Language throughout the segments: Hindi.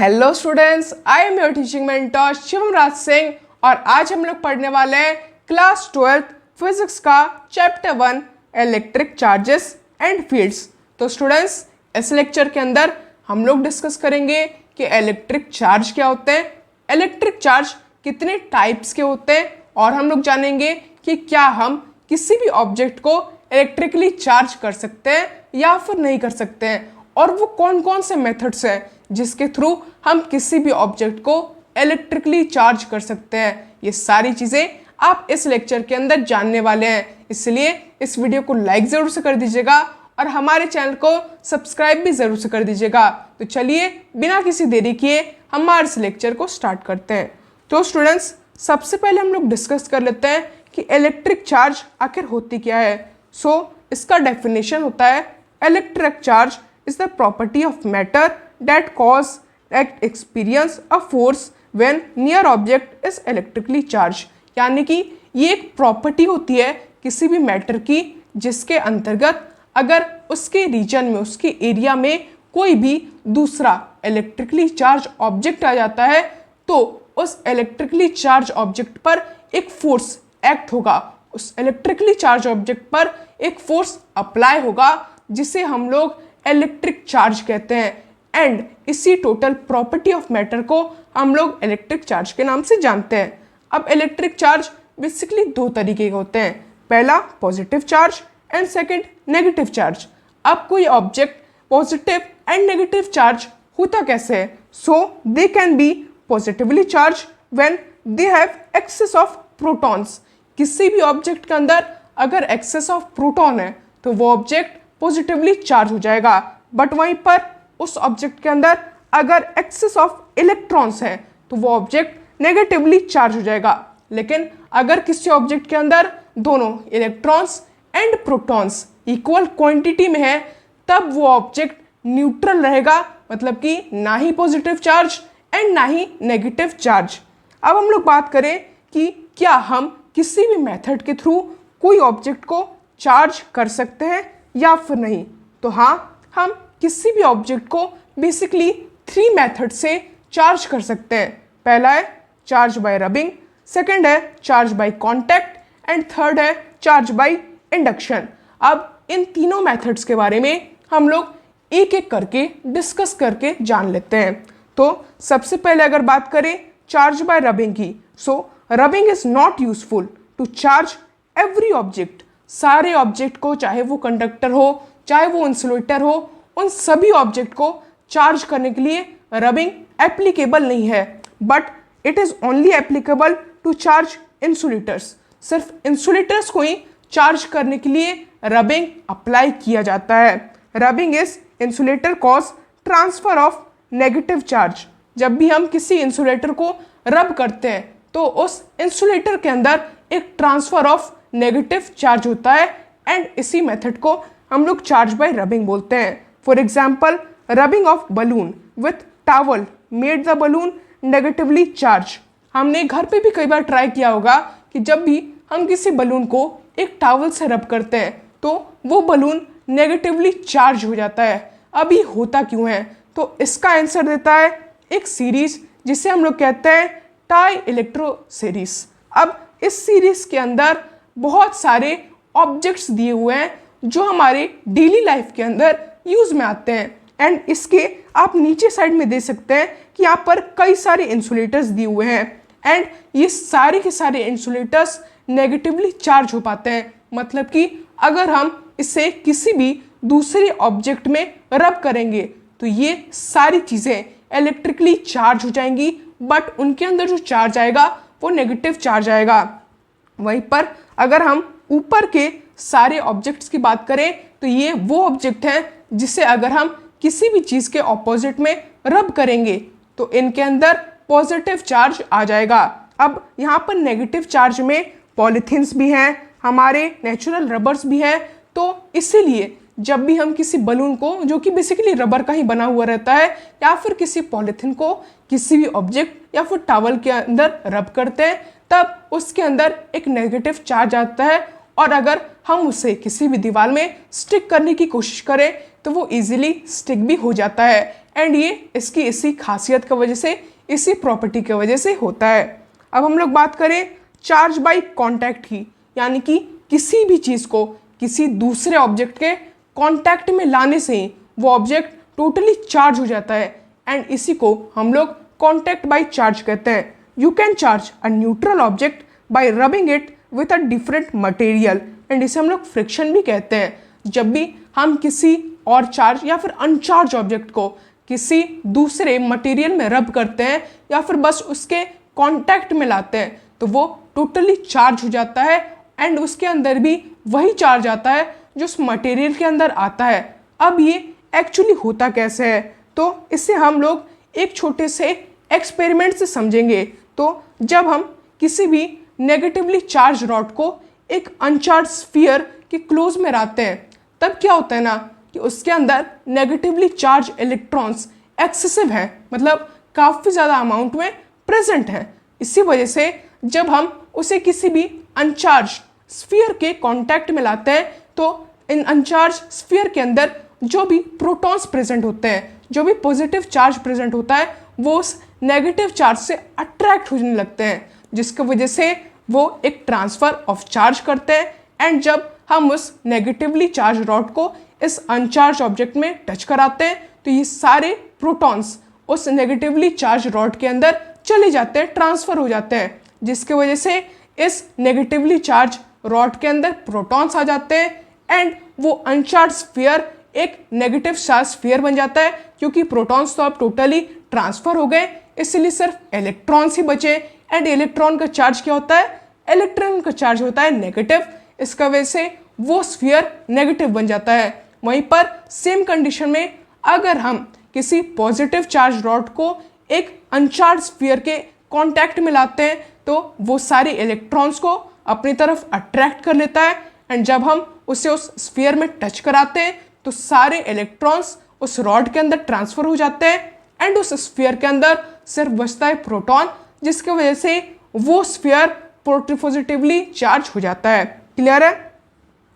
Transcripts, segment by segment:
Hello students, I am your teaching mentor Shivam Raj Singh और आज हम लोग पढ़ने वाले हैं क्लास 12 फिजिक्स का chapter 1 electric charges and fields. तो स्टूडेंट्स, इस लेक्चर के अंदर हम लोग डिस्कस करेंगे कि इलेक्ट्रिक चार्ज क्या होते हैं, इलेक्ट्रिक चार्ज कितने टाइप्स के होते हैं और हम लोग जानेंगे कि क्या हम किसी भी ऑब्जेक्ट को इलेक्ट्रिकली चार्ज कर सकते हैं या फिर नहीं कर सकते हैं, और वो कौन कौन से मेथड्स हैं जिसके थ्रू हम किसी भी ऑब्जेक्ट को इलेक्ट्रिकली चार्ज कर सकते हैं। ये सारी चीज़ें आप इस लेक्चर के अंदर जानने वाले हैं, इसलिए इस वीडियो को लाइक ज़रूर से कर दीजिएगा और हमारे चैनल को सब्सक्राइब भी ज़रूर से कर दीजिएगा। तो चलिए बिना किसी देरी किए हमारे इस लेक्चर को स्टार्ट करते हैं। तो स्टूडेंट्स, सबसे पहले हम लोग डिस्कस कर लेते हैं कि इलेक्ट्रिक चार्ज आखिर होती क्या है। इसका डेफिनेशन होता है electric charge is the property of matter that experience a force when near object is electrically charged। यानी कि ये एक प्रॉपर्टी होती है किसी भी मैटर की जिसके अंतर्गत अगर उसके रीजन में, उसके एरिया में कोई भी दूसरा इलेक्ट्रिकली चार्ज ऑब्जेक्ट आ जाता है तो उस इलेक्ट्रिकली चार्ज ऑब्जेक्ट पर एक फोर्स एक्ट होगा, उस इलेक्ट्रिकली चार्ज ऑब्जेक्ट पर एक फोर्स अप्लाई होगा जिसे हम लोग इलेक्ट्रिक चार्ज कहते हैं। एंड इसी टोटल प्रॉपर्टी ऑफ मैटर को हम लोग इलेक्ट्रिक चार्ज के नाम से जानते हैं। अब इलेक्ट्रिक चार्ज बेसिकली दो तरीके के होते हैं, पहला positive charge and second negative charge. अब कोई object positive and negative charge होता कैसे है? They can be positively charged when they have excess of protons. किसी भी ऑब्जेक्ट के अंदर अगर एक्सेस ऑफ प्रोटॉन है तो वो ऑब्जेक्ट पॉजिटिवली चार्ज हो जाएगा, बट वहीं पर उस ऑब्जेक्ट के अंदर अगर एक्सेस ऑफ इलेक्ट्रॉन्स है तो वो ऑब्जेक्ट नेगेटिवली चार्ज हो जाएगा। लेकिन अगर किसी ऑब्जेक्ट के अंदर दोनों electrons and protons equal quantity में है तब वो ऑब्जेक्ट न्यूट्रल रहेगा, मतलब कि ना ही पॉजिटिव चार्ज एंड ना ही नेगेटिव चार्ज। अब हम लोग बात करें कि क्या हम किसी भी मेथड के थ्रू कोई ऑब्जेक्ट को चार्ज कर सकते हैं या फिर नहीं। तो हाँ, हम किसी भी ऑब्जेक्ट को बेसिकली 3 मेथड से चार्ज कर सकते हैं। पहला है चार्ज बाय रबिंग, सेकंड है charge by contact and third है चार्ज बाय इंडक्शन। अब इन तीनों मेथड्स के बारे में हम लोग एक एक करके डिस्कस करके जान लेते हैं। तो सबसे पहले अगर बात करें चार्ज बाय रबिंग की, rubbing is not useful to charge every object. सारे ऑब्जेक्ट को, चाहे वो कंडक्टर हो चाहे वो इंसुलेटर हो, उन सभी ऑब्जेक्ट को चार्ज करने के लिए रबिंग एप्लीकेबल नहीं है, but it is only applicable to charge insulators. सिर्फ इंसुलेटर्स को ही चार्ज करने के लिए रबिंग अप्लाई किया जाता है। Rubbing is insulator cause transfer of negative charge. जब भी हम किसी इंसुलेटर को रब करते हैं तो उस इंसुलेटर के अंदर एक ट्रांसफर ऑफ नेगेटिव चार्ज होता है एंड इसी मेथड को हम लोग चार्ज बाय रबिंग बोलते हैं। For example, rubbing of balloon with towel made the balloon negatively charge. हमने घर पे भी कई बार ट्राई किया होगा कि जब भी हम किसी बलून को एक टावल से रब करते हैं तो वो बलून नेगेटिवली चार्ज हो जाता है। अभी होता क्यों है? तो इसका आंसर देता है एक सीरीज जिसे हम लोग कहते हैं टाई इलेक्ट्रो सीरीज। अब इस सीरीज के अंदर बहुत सारे ऑब्जेक्ट्स दिए हुए हैं जो हमारे डेली लाइफ के अंदर यूज में आते हैं एंड इसके आप नीचे साइड में दे सकते हैं कि यहाँ पर कई सारे इंसुलेटर्स दिए हुए हैं एंड ये सारे के सारे इंसुलेटर्स नेगेटिवली चार्ज हो पाते हैं। मतलब कि अगर हम इसे किसी भी दूसरे ऑब्जेक्ट में रब करेंगे तो ये सारी चीज़ें इलेक्ट्रिकली चार्ज हो जाएंगी, बट उनके अंदर जो चार्ज आएगा वो नेगेटिव चार्ज आएगा। वहीं पर अगर हम ऊपर के सारे ऑब्जेक्ट्स की बात करें तो ये वो ऑब्जेक्ट हैं जिसे अगर हम किसी भी चीज़ के ऑपोजिट में रब करेंगे तो इनके अंदर पॉजिटिव चार्ज आ जाएगा। अब यहाँ पर नेगेटिव चार्ज में पॉलीथीन्स भी हैं, हमारे नेचुरल रबर्स भी हैं, तो इसीलिए जब भी हम किसी बलून को, जो कि बेसिकली रबर का ही बना हुआ रहता है, या फिर किसी पॉलीथीन को किसी भी ऑब्जेक्ट या फिर टॉवल के अंदर रब करते हैं तब उसके अंदर एक नेगेटिव चार्ज आता है और अगर हम उसे किसी भी दीवार में स्टिक करने की कोशिश करें तो वो इजीली स्टिक भी हो जाता है। एंड ये इसकी इसी खासियत की वजह से, इसी प्रॉपर्टी की वजह से होता है। अब हम लोग बात करें चार्ज बाय कांटेक्ट की, यानी कि किसी भी चीज़ को किसी दूसरे ऑब्जेक्ट के कांटेक्ट में लाने से ही वो ऑब्जेक्ट टोटली चार्ज हो जाता है, एंड इसी को हम लोग कांटेक्ट बाय चार्ज कहते हैं। You can charge a neutral object by rubbing it with a different material, and इसे हम लोग फ्रिक्शन भी कहते हैं। जब भी हम किसी और चार्ज या फिर अनचार्ज ऑब्जेक्ट को किसी दूसरे मटेरियल में रब करते हैं या फिर बस उसके कांटेक्ट में लाते हैं तो वो टोटली चार्ज हो जाता है, एंड उसके अंदर भी वही चार्ज आता है जो उस मटेरियल के अंदर आता है। अब ये एक्चुअली होता कैसे है, तो इसे हम लोग एक छोटे से एक्सपेरिमेंट से समझेंगे। तो जब हम किसी भी नेगेटिवली चार्ज रॉड को एक अनचार्ज स्फीयर के क्लोज में लाते हैं, तब क्या होता है ना कि उसके अंदर नेगेटिवली चार्ज इलेक्ट्रॉन्स एक्सेसिव हैं, मतलब काफ़ी ज़्यादा अमाउंट में प्रेजेंट हैं। इसी वजह से जब हम उसे किसी भी अनचार्ज स्फीयर के कांटेक्ट में लाते हैं तो इन अनचार्ज स्फीयर के अंदर जो भी प्रोटॉन्स प्रेजेंट होते हैं, जो भी पॉजिटिव चार्ज प्रेजेंट होता है, वो उस नेगेटिव चार्ज से अट्रैक्ट होने लगते हैं, जिसकी वजह से वो एक ट्रांसफ़र ऑफ चार्ज करते हैं। एंड जब हम उस नेगेटिवली चार्ज रॉड को इस अनचार्ज ऑब्जेक्ट में टच कराते हैं तो ये सारे प्रोटॉन्स उस नेगेटिवली चार्ज रॉड के अंदर चले जाते हैं, ट्रांसफ़र हो जाते हैं, जिसकी वजह से इस नेगेटिवली चार्ज रॉड के अंदर प्रोटॉन्स आ जाते हैं एंड वो अनचार्ज स्फीयर एक नेगेटिव चार्ज स्फीयर बन जाता है, क्योंकि प्रोटॉन्स तो अब टोटली ट्रांसफ़र हो गए, इसलिए सिर्फ इलेक्ट्रॉन्स ही बचे। एंड इलेक्ट्रॉन का चार्ज क्या होता है, इलेक्ट्रॉन का चार्ज होता है नेगेटिव, इसका वजह से वो स्फीयर नेगेटिव बन जाता है। वहीं पर सेम कंडीशन में अगर हम किसी पॉजिटिव चार्ज रॉड को एक अनचार्ज स्फीयर के कांटेक्ट में लाते हैं तो वो सारे इलेक्ट्रॉन्स को अपनी तरफ अट्रैक्ट कर लेता है, एंड जब हम उसे उस स्फीयर में टच कराते हैं तो सारे इलेक्ट्रॉन्स उस रॉड के अंदर ट्रांसफ़र हो जाते हैं, एंड उस स्फीयर के अंदर सिर्फ बचता है प्रोटॉन, जिसकी वजह से वो स्फीयर पॉजिटिवली चार्ज हो जाता है। क्लियर है?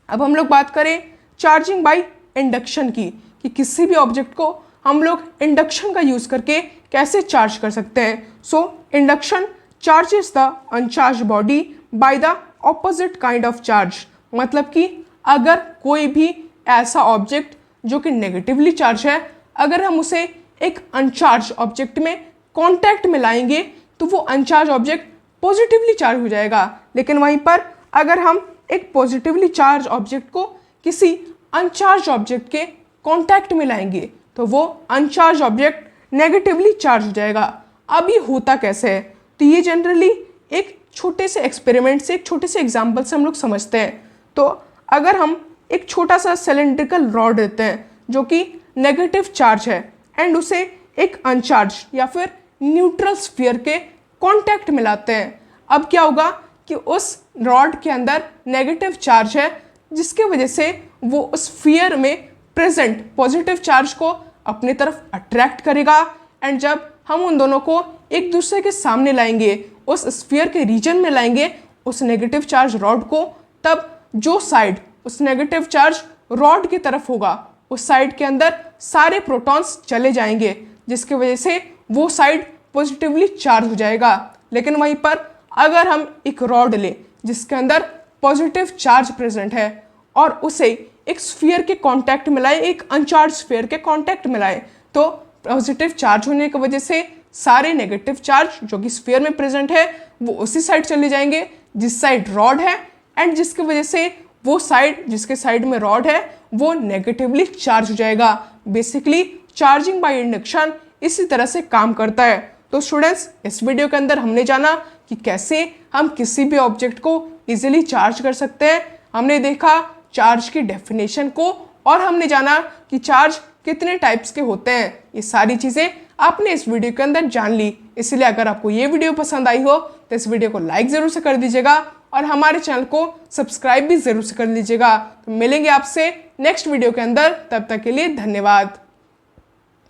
अब हम लोग बात करें चार्जिंग बाय इंडक्शन की, कि किसी भी ऑब्जेक्ट को हम लोग इंडक्शन का यूज़ करके कैसे चार्ज कर सकते हैं। So induction charges the uncharge body by the opposite kind of charge, मतलब कि अगर कोई भी ऐसा ऑब्जेक्ट जो कि नेगेटिवली चार्ज है, अगर हम उसे एक अनचार्ज ऑब्जेक्ट में कांटेक्ट में लाएंगे तो वो अनचार्ज ऑब्जेक्ट पॉजिटिवली चार्ज हो जाएगा। लेकिन वहीं पर अगर हम एक पॉजिटिवली चार्ज ऑब्जेक्ट को किसी अनचार्ज ऑब्जेक्ट के कांटेक्ट में लाएंगे तो वो अनचार्ज ऑब्जेक्ट नेगेटिवली चार्ज हो जाएगा। अब ये होता कैसे है, तो ये जनरली एक छोटे से एक्सपेरिमेंट से, एक छोटे से एग्जाम्पल से हम लोग समझते हैं। तो अगर हम एक छोटा सा सिलेंड्रिकल रॉड लेते हैं जो कि नेगेटिव चार्ज है एंड उसे एक अनचार्ज या फिर न्यूट्रल स्फीयर के कांटेक्ट में लाते हैं, अब क्या होगा कि उस रॉड के अंदर नेगेटिव चार्ज है, जिसके वजह से वो उस स्फीयर में प्रेजेंट पॉजिटिव चार्ज को अपनी तरफ अट्रैक्ट करेगा, एंड जब हम उन दोनों को एक दूसरे के सामने लाएंगे, उस स्फीयर के रीजन में लाएंगे उस नेगेटिव चार्ज रॉड को, तब जो साइड उस नेगेटिव चार्ज रॉड की तरफ होगा उस साइड के अंदर सारे प्रोटॉन्स चले जाएंगे, जिसकी वजह से वो साइड पॉजिटिवली चार्ज हो जाएगा। लेकिन वहीं पर अगर हम एक रॉड लें जिसके अंदर पॉजिटिव चार्ज प्रेजेंट है और उसे एक स्फीयर के कांटेक्ट में लाए, एक अनचार्ज स्फीयर के कांटेक्ट में लाए, तो पॉजिटिव चार्ज होने की वजह से सारे नेगेटिव चार्ज जो कि स्फीयर में प्रेजेंट है वो उसी साइड चले जाएंगे जिस साइड रॉड है, एंड जिसकी वजह से वो साइड जिसके साइड में रॉड है वो नेगेटिवली चार्ज हो जाएगा। बेसिकली चार्जिंग बाय इंडक्शन इसी तरह से काम करता है। तो स्टूडेंट्स, इस वीडियो के अंदर हमने जाना कि कैसे हम किसी भी ऑब्जेक्ट को इजीली चार्ज कर सकते हैं। हमने देखा चार्ज की डेफिनेशन को और हमने जाना कि चार्ज कितने टाइप्स के होते हैं। ये सारी चीज़ें आपने इस वीडियो के अंदर जान ली। इसलिए अगर आपको ये वीडियो पसंद आई हो तो इस वीडियो को लाइक ज़रूर से कर दीजिएगा और हमारे चैनल को सब्सक्राइब भी ज़रूर से कर लीजिएगा। तो मिलेंगे आपसे नेक्स्ट वीडियो के अंदर, तब तक के लिए धन्यवाद।